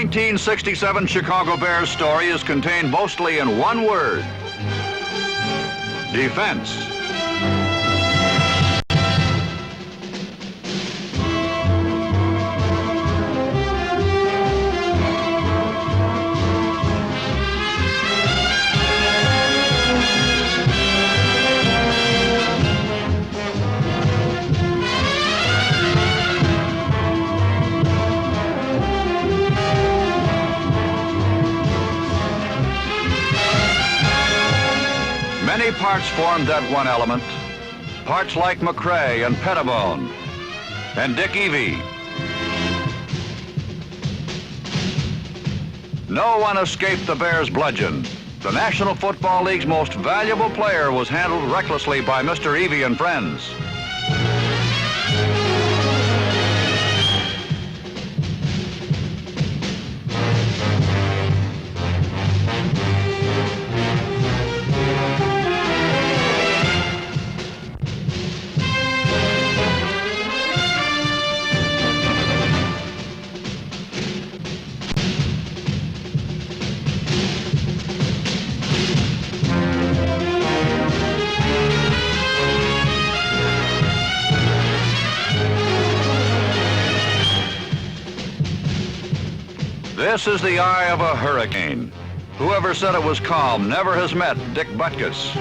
1967 Chicago Bears story is contained mostly in one word: defense. Many parts formed that one element. Parts like McRae and Pettibone and Dick Evey. No one escaped the Bears' bludgeon. The National Football League's most valuable player was handled recklessly by Mr. Evey and friends. This is the eye of a hurricane. Whoever said it was calm never has met Dick Butkus.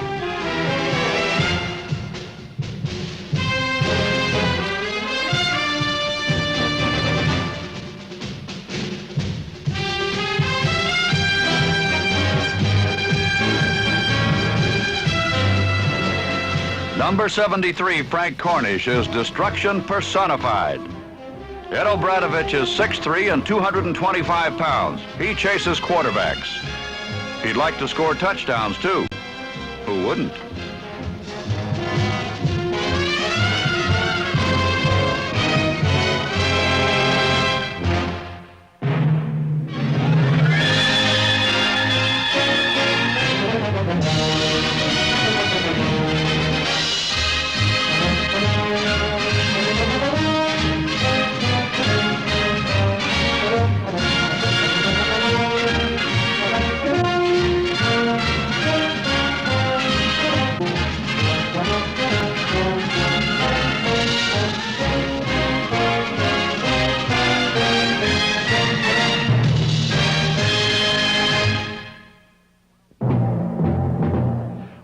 Number 73, Frank Cornish, is destruction personified. Ed Obradovich is 6'3" and 225 pounds. He chases quarterbacks. He'd like to score touchdowns, too. Who wouldn't?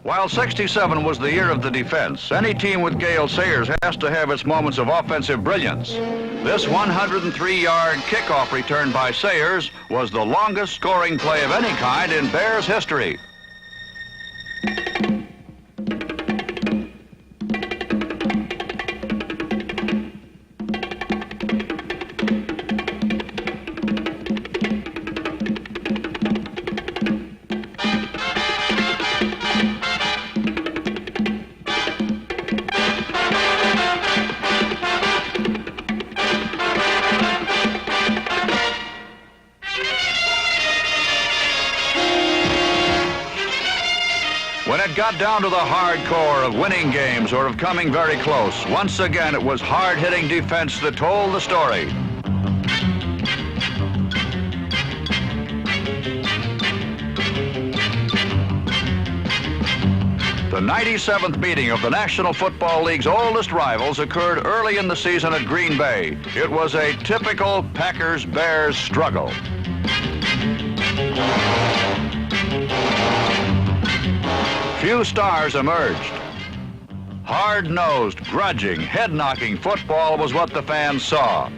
While 67 was the year of the defense, any team with Gale Sayers has to have its moments of offensive brilliance. This 103-yard kickoff return by Sayers was the longest scoring play of any kind in Bears history. When it got down to the hardcore of winning games or of coming very close, once again it was hard-hitting defense that told the story. The 97th meeting of the National Football League's oldest rivals occurred early in the season at Green Bay. It was a typical Packers-Bears struggle. Few stars emerged. Hard-nosed, grudging, head-knocking football was what the fans saw.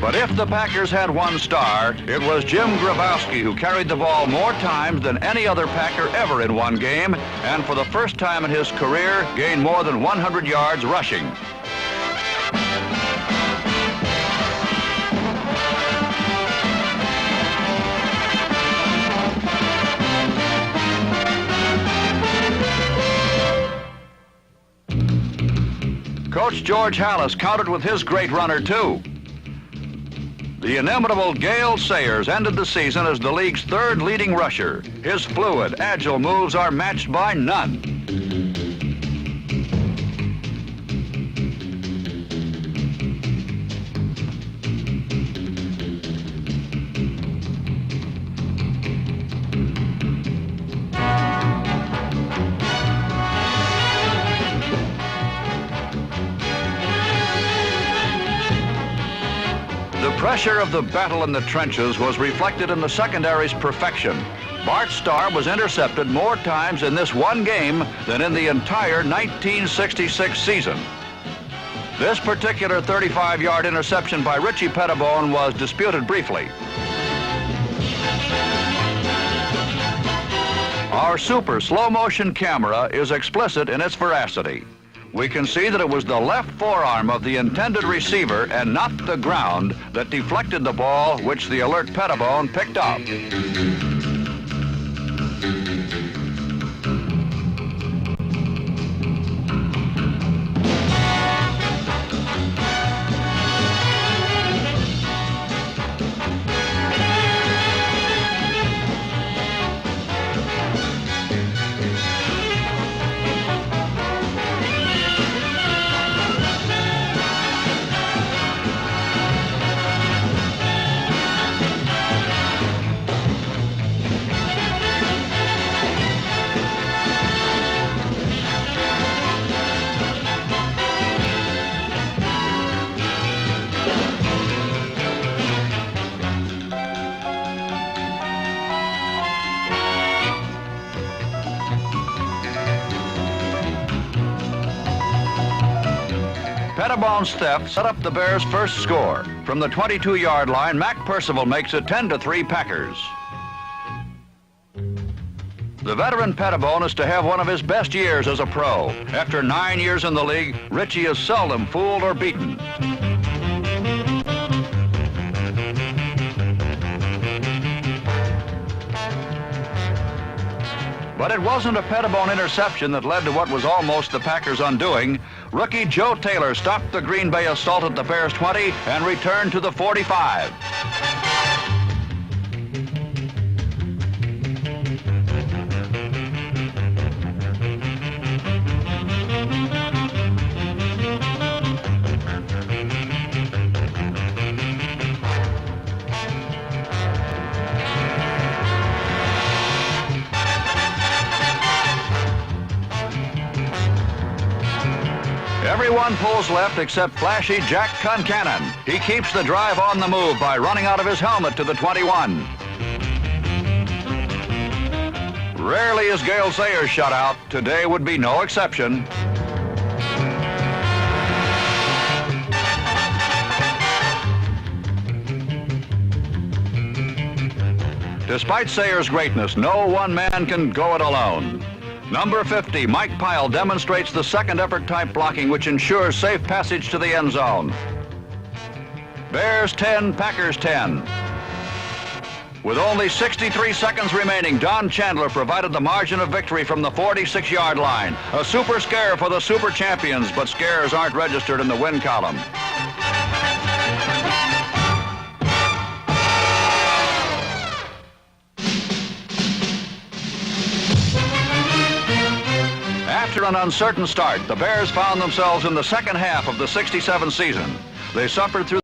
But if the Packers had one star, it was Jim Grabowski, who carried the ball more times than any other Packer ever in one game, and for the first time in his career, gained more than 100 yards rushing. coach George Halas countered with his great runner, too. The inimitable Gale Sayers ended the season as the league's third leading rusher. His fluid, agile moves are matched by none. The pressure of the battle in the trenches was reflected in the secondary's perfection. Bart Starr was intercepted more times in this one game than in the entire 1966 season. This particular 35-yard interception by Richie Pettibone was disputed briefly. Our super slow-motion camera is explicit in its veracity. We can see that it was the left forearm of the intended receiver and not the ground that deflected the ball which the alert Pettibone picked up. Pettibone's theft set up the Bears' first score. From the 22-yard line, Mac Percival makes it 10-3 Packers. The veteran Pettibone is to have one of his best years as a pro. After 9 years in the league, Richie is seldom fooled or beaten. But it wasn't a Pettibone interception that led to what was almost the Packers' undoing. Rookie Joe Taylor stopped the Green Bay assault at the Bears' 20 and returned to the 45. Everyone pulls left except flashy Jack Concannon. He keeps the drive on the move by running out of his helmet to the 21. Rarely is Gale Sayers shut out. Today would be no exception. Despite Sayers' greatness, no one man can go it alone. Number 50, Mike Pyle, demonstrates the second effort type blocking which ensures safe passage to the end zone. Bears 10, Packers 10. With only 63 seconds remaining, Don Chandler provided the margin of victory from the 46-yard line. A super scare for the super champions, but scares aren't registered in the win column. After an uncertain start, the Bears found themselves in the second half of the '67 season. They suffered through